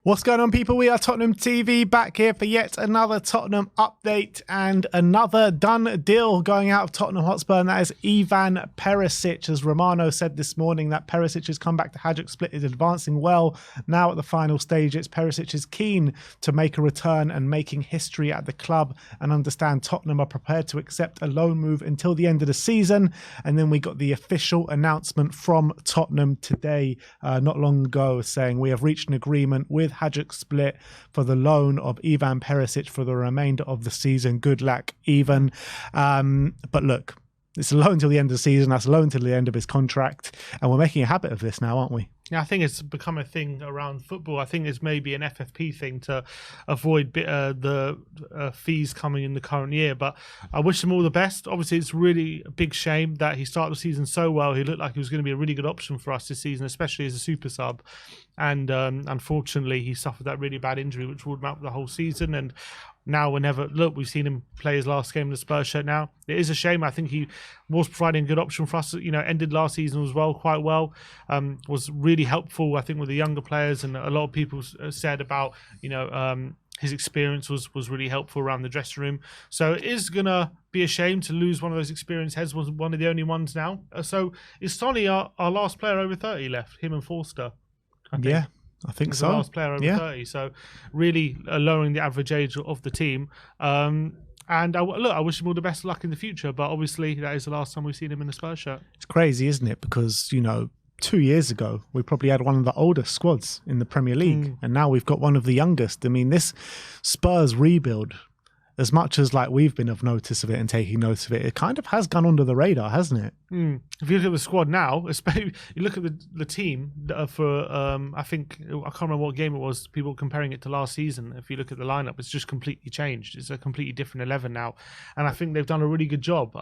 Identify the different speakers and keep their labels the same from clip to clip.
Speaker 1: What's going on, people? We are Tottenham TV, back here for yet another Tottenham update and another done deal going out of Tottenham Hotspur, and that is Ivan Perisic. As Romano said this morning, that Perisic's comeback to Hajduk split is advancing well. Now at the final stage, it's Perisic is keen to make a return and making history at the club, and understand Tottenham are prepared to accept a loan move until the end of the season. And then we got the official announcement from Tottenham today, not long ago, saying we have reached an agreement with Hajduk Split for the loan of Ivan Perisic for the remainder of the season. Good luck, Ivan. But look, it's a loan until the end of the season. That's a loan until the end of his contract. And we're making a habit of this now, aren't we?
Speaker 2: Yeah, I think it's become a thing around football. I think it's maybe an FFP thing to avoid the fees coming in the current year. But I wish him all the best. Obviously, it's really a big shame that he started the season so well. He looked like he was going to be a really good option for us this season, especially as a super sub. And unfortunately, he suffered that really bad injury, which ruled him out for the whole season. And now we've seen him play his last game in the Spurs shirt now. It is a shame. I think he was providing a good option for us. You know, ended last season as well, quite well. Was really helpful, I think, with the younger players. And a lot of people said about, his experience was really helpful around the dressing room. So it is going to be a shame to lose one of those experienced heads, was one of the only ones now. So is Sonny our last player over 30 left, him and Forster?
Speaker 1: Yeah, I think so.
Speaker 2: The last player over 30, so really lowering the average age of the team. And I wish him all the best of luck in the future, but obviously that is the last time we've seen him in the Spurs shirt.
Speaker 1: It's crazy, isn't it? Because, 2 years ago, we probably had one of the oldest squads in the Premier League, and now we've got one of the youngest. I mean, this Spurs rebuild, as much as we've been of notice of it and taking notice of it, it kind of has gone under the radar, hasn't it?
Speaker 2: If you look at the squad now, especially you look at the team for I can't remember what game it was. People comparing it to last season. If you look at the lineup, it's just completely changed. It's a completely different 11 now, and I think they've done a really good job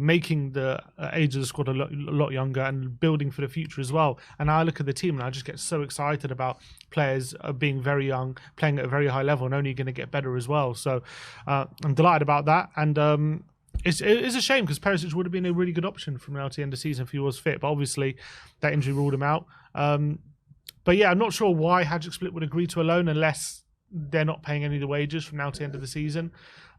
Speaker 2: making the age of the squad a lot younger and building for the future as well. And I look at the team and I just get so excited about players being very young, playing at a very high level, and only going to get better as well. So I'm delighted about that. And it is a shame, because Perisic would have been a really good option from now to the end of the season if he was fit. But obviously that injury ruled him out. But yeah, I'm not sure why Hajduk Split would agree to a loan unless they're not paying any of the wages from now to the end of the season.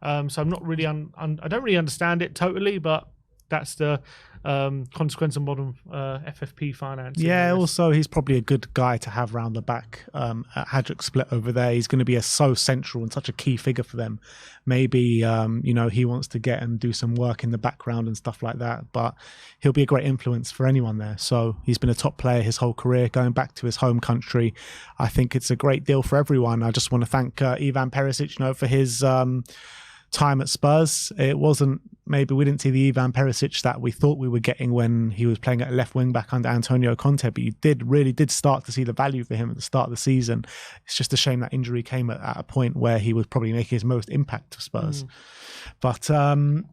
Speaker 2: So I'm not really, I don't really understand it totally, but that's the consequence of modern FFP finance.
Speaker 1: Yeah, also he's probably a good guy to have round the back at Hajduk Split over there. He's going to be so central and such a key figure for them. Maybe, he wants to get and do some work in the background and stuff like that, but he'll be a great influence for anyone there. So he's been a top player his whole career, going back to his home country. I think it's a great deal for everyone. I just want to thank Ivan Perisic, for his time at Spurs. It wasn't, maybe we didn't see the Ivan Perisic that we thought we were getting when he was playing at left wing back under Antonio Conte, but you really did start to see the value for him at the start of the season. It's just a shame that injury came at a point where he was probably making his most impact for Spurs. But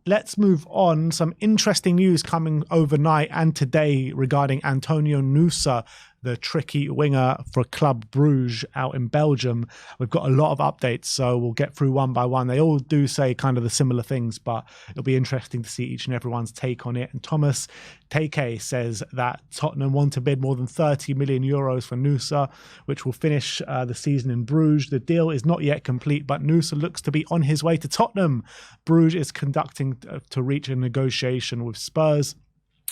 Speaker 1: let's move on. Some interesting news coming overnight and today regarding Antonio Nusa, the tricky winger for Club Brugge out in Belgium. We've got a lot of updates, so we'll get through one by one. They all do say kind of the similar things, but it'll be interesting to see each and everyone's take on it. And Thomas Take says that Tottenham want to bid more than 30 million euros for Nusa, which will finish the season in Bruges. The deal is not yet complete, but Nusa looks to be on his way to Tottenham. Bruges is conducting to reach a negotiation with Spurs.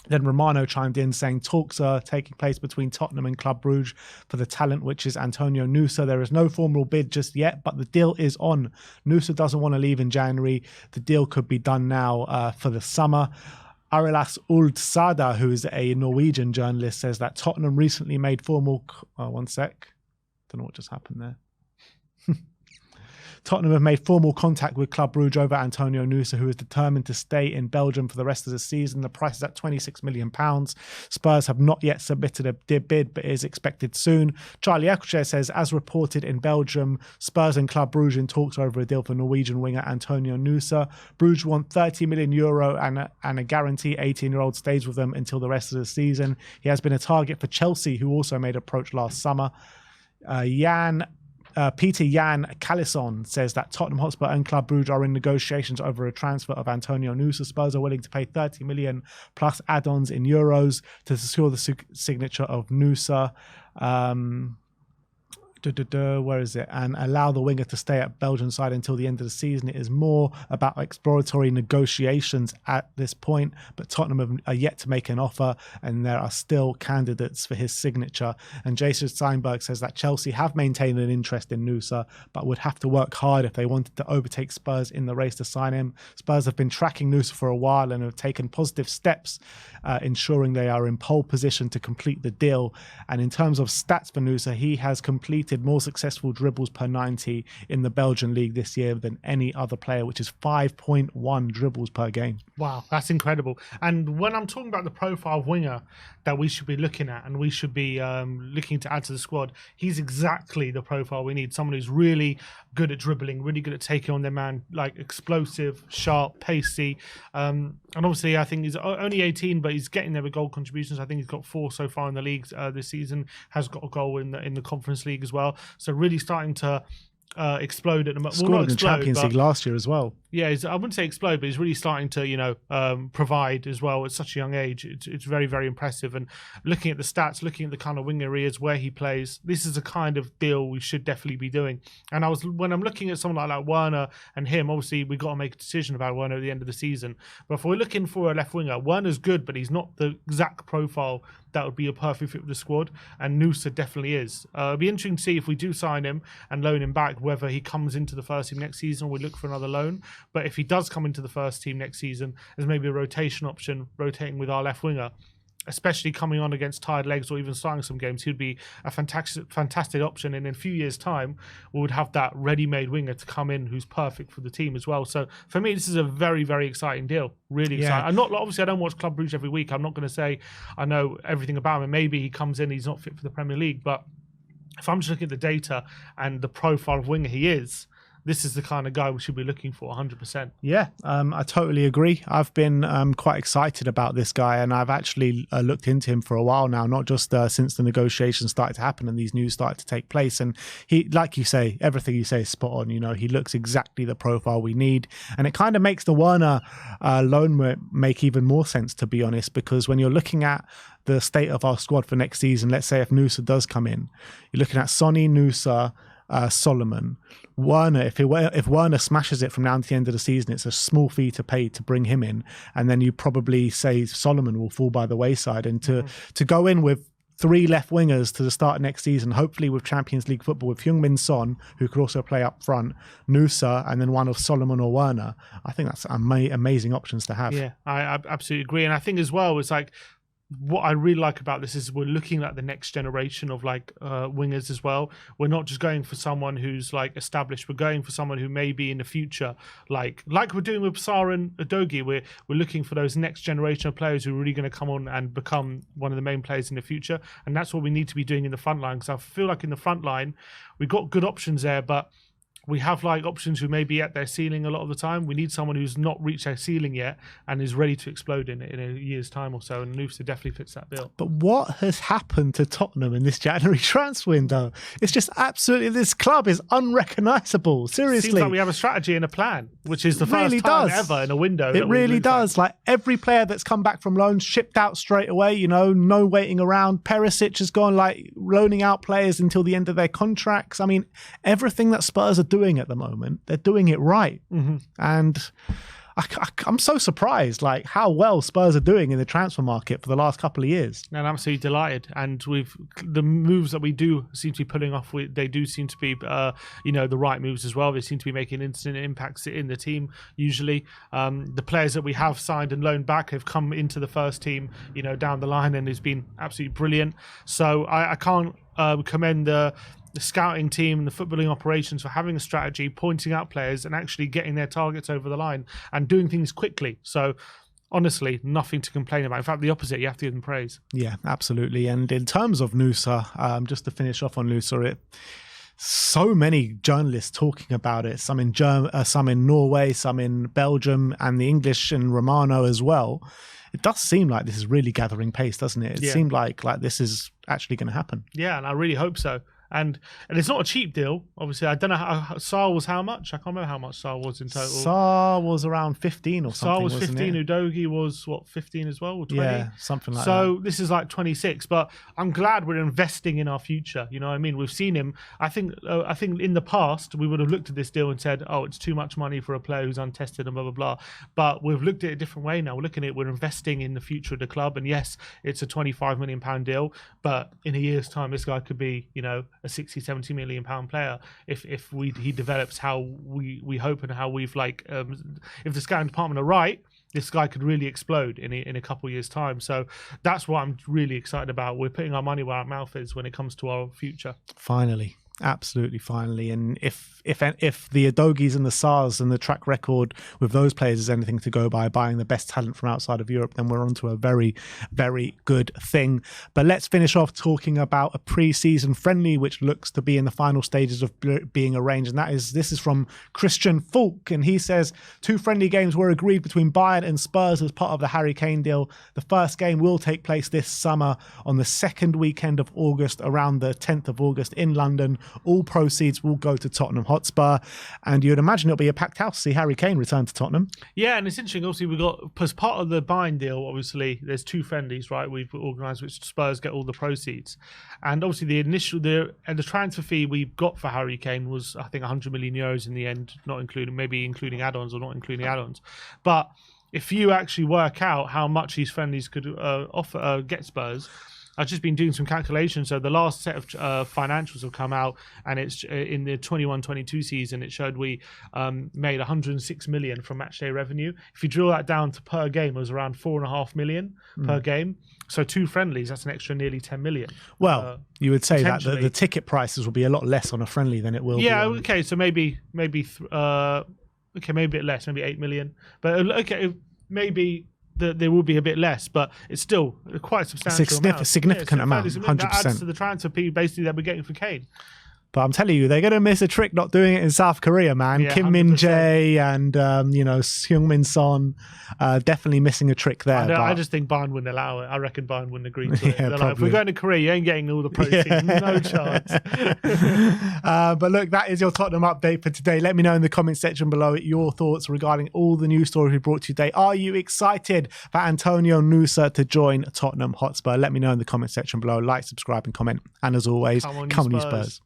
Speaker 1: Then Romano chimed in saying talks are taking place between Tottenham and Club Brugge for the talent, which is Antonio Nusa. There is no formal bid just yet, but the deal is on. Nusa doesn't want to leave in January. The deal could be done now for the summer. Arilas Uldsada, who is a Norwegian journalist, says that Tottenham recently made formal... one sec. Don't know what just happened there. Tottenham have made formal contact with Club Brugge over Antonio Nusa, who is determined to stay in Belgium for the rest of the season. The price is at £26 million. Spurs have not yet submitted a bid, but is expected soon. Charlie Eccleshare says, as reported in Belgium, Spurs and Club Brugge in talks over a deal for Norwegian winger Antonio Nusa. Brugge want €30 million and a guarantee 18-year-old stays with them until the rest of the season. He has been a target for Chelsea, who also made approach last summer. Peter Jan Callison says that Tottenham Hotspur and Club Brugge are in negotiations over a transfer of Antonio Nusa. Spurs are willing to pay 30 million plus add-ons in euros to secure the signature of Nusa. Where is it? And allow the winger to stay at Belgian side until the end of the season. It is more about exploratory negotiations at this point, but Tottenham are yet to make an offer, and there are still candidates for his signature. And Jason Steinberg says that Chelsea have maintained an interest in Nusa, but would have to work hard if they wanted to overtake Spurs in the race to sign him. Spurs have been tracking Nusa for a while and have taken positive steps, ensuring they are in pole position to complete the deal. And in terms of stats for Nusa, he has completed more successful dribbles per 90 in the Belgian league this year than any other player, which is 5.1 dribbles per game.
Speaker 2: Wow, that's incredible. And when I'm talking about the profile of winger that we should be looking at and we should be looking to add to the squad, he's exactly the profile we need. Someone who's really good at dribbling, really good at taking on their man, like explosive, sharp, pacey. And obviously, I think he's only 18, but he's getting there with goal contributions. I think he's got 4 so far in the league this season, has got a goal in the Conference League as well. So really starting to explode at the moment.
Speaker 1: Scored in the Champions League last year as well.
Speaker 2: Yeah, I wouldn't say explode, but he's really starting to, provide as well at such a young age. It's very, very impressive. And looking at the stats, looking at the kind of winger he is, where he plays, this is a kind of deal we should definitely be doing. And when I'm looking at someone like Werner and him, obviously we've got to make a decision about Werner at the end of the season. But if we're looking for a left winger, Werner's good, but he's not the exact profile that would be a perfect fit with the squad, and Nusa definitely is. It'll be interesting to see if we do sign him and loan him back, whether he comes into the first team next season or we look for another loan. But if he does come into the first team next season, there's maybe a rotation option, rotating with our left winger, especially coming on against tired legs or even starting some games. He'd be a fantastic option, and in a few years' time, we would have that ready-made winger to come in who's perfect for the team as well. So for me, this is a very, very exciting deal. Really exciting. Obviously, I don't watch Club Brugge every week. I'm not going to say I know everything about him. And maybe he comes in, he's not fit for the Premier League, but if I'm just looking at the data and the profile of winger he is, this is the kind of guy we should be looking for 100%.
Speaker 1: Yeah, I totally agree. I've been quite excited about this guy, and I've actually looked into him for a while now, not just since the negotiations started to happen and these news started to take place. And he, like you say, everything you say is spot on. He looks exactly the profile we need. And it kind of makes the Werner loan make even more sense, to be honest, because when you're looking at the state of our squad for next season, let's say if Nusa does come in, you're looking at Sonny, Nusa, Solomon, Werner. If Werner smashes it from now to the end of the season, it's a small fee to pay to bring him in, and then you probably say Solomon will fall by the wayside. And to go in with 3 left wingers to the start of next season, hopefully with Champions League football, with Heung-min Son, who could also play up front, Nusa, and then one of Solomon or Werner, I think that's amazing options to have.
Speaker 2: Yeah, I absolutely agree. And I think as well, it's like, what I really like about this is we're looking at the next generation of wingers as well. We're not just going for someone who's established. We're going for someone who may be in the future, like we're doing with Sarr and Udogie. We're looking for those next generation of players who are really going to come on and become one of the main players in the future. And that's what we need to be doing in the front line, because I feel like in the front line we've got good options there, but we have options who may be at their ceiling a lot of the time. We need someone who's not reached their ceiling yet and is ready to explode in a year's time or so. And Nusa definitely fits that bill.
Speaker 1: But what has happened to Tottenham in this January transfer window? It's just absolutely, this club is unrecognisable. Seriously.
Speaker 2: Seems like we have a strategy and a plan, which is the first time ever in a window.
Speaker 1: It really does. Every player that's come back from loan shipped out straight away, no waiting around. Perisic has gone loaning out players until the end of their contracts. I mean, everything that Spurs are doing at the moment, they're doing it right. Mm-hmm. And I'm so surprised how well Spurs are doing in the transfer market for the last couple of years.
Speaker 2: And I'm absolutely delighted. And the moves that we do seem to be pulling off, they do seem to be the right moves as well. They seem to be making instant impacts in the team usually. The players that we have signed and loaned back have come into the first team down the line, and it's been absolutely brilliant. So I can't commend the scouting team and the footballing operations for having a strategy, pointing out players and actually getting their targets over the line and doing things quickly. So honestly, nothing to complain about. In fact, the opposite, you have to give them praise.
Speaker 1: Yeah, absolutely. And in terms of Nusa, just to finish off on Nusa, so many journalists talking about it, some in Norway, some in Belgium, and the English and Romano as well. It does seem like this is really gathering pace, doesn't it? It seemed like this is actually going to happen.
Speaker 2: Yeah, and I really hope so. and it's not a cheap deal. Obviously, I don't know how Sarr was how much. I can't remember how much Sarr was in total.
Speaker 1: Sarr was around 15 or something.
Speaker 2: Sarr was
Speaker 1: wasn't
Speaker 2: 15.
Speaker 1: it?
Speaker 2: Udogie was what, 15 as well, or 20?
Speaker 1: Yeah, something like that.
Speaker 2: So this is like 26. But I'm glad we're investing in our future. You know what I mean? We've seen him. I think in the past we would have looked at this deal and said, oh, it's too much money for a player who's untested and blah blah blah. But we've looked at it a different way now. We're looking at it. We're investing in the future of the club, and yes, it's a 25 million pound deal. But in a year's time, this guy could be, you know, a 60, 70 million pound player if he develops how we hope and how we've like. If the scouting department are right, this guy could really explode in a couple of years' time. So that's what I'm really excited about. We're putting our money where our mouth is when it comes to our future.
Speaker 1: Finally. Absolutely, finally. And if the Udogies and the Sarrs and the track record with those players is anything to go by, buying the best talent from outside of Europe, then we're onto a very, very good thing. But let's finish off talking about a pre-season friendly, which looks to be in the final stages of being arranged. And this is from Christian Falk. And he says 2 friendly games were agreed between Bayern and Spurs as part of the Harry Kane deal. The first game will take place this summer on the second weekend of August, around the 10th of August in London. All proceeds will go to Tottenham Hotspur, and you'd imagine it'll be a packed house to see Harry Kane return to Tottenham. Yeah,
Speaker 2: and it's interesting. Obviously, we got, as part of the Bayern deal, obviously there's 2 friendlies, right? We've organised which Spurs get all the proceeds, and obviously the transfer fee we got for Harry Kane was, I think, 100 million euros in the end, not including including add-ons or not including add-ons, but if you actually work out how much these friendlies could get Spurs. I've just been doing some calculations. So the last set of financials have come out, and it's in the 21-22 season. It showed we made 106 million from matchday revenue. If you drill that down to per game, it was around 4.5 million per game. So 2 friendlies, that's an extra nearly 10 million.
Speaker 1: Well, you would say that the ticket prices will be a lot less on a friendly than it will.
Speaker 2: Yeah.
Speaker 1: Be
Speaker 2: okay. So maybe a bit less, maybe 8 million. But okay, maybe. There will be a bit less, but it's still quite a substantial amount.
Speaker 1: Significant amount, 100%.
Speaker 2: That adds to the transfer fee basically that we're getting for Kane.
Speaker 1: But I'm telling you, they're going to miss a trick not doing it in South Korea, man.
Speaker 2: Yeah,
Speaker 1: Kim Min-jae and, Seung-min Son definitely missing a trick there.
Speaker 2: I just think Bayern wouldn't allow it. I reckon Bayern wouldn't agree to it.
Speaker 1: Yeah,
Speaker 2: like, if we're going to Korea, you ain't getting all the proceeds. Yeah. No chance.
Speaker 1: But look, that is your Tottenham update for today. Let me know in the comment section below your thoughts regarding all the news stories we brought to you today. Are you excited for Antonio Nusa to join Tottenham Hotspur? Let me know in the comment section below. Like, subscribe and comment. And as always, come on you Spurs.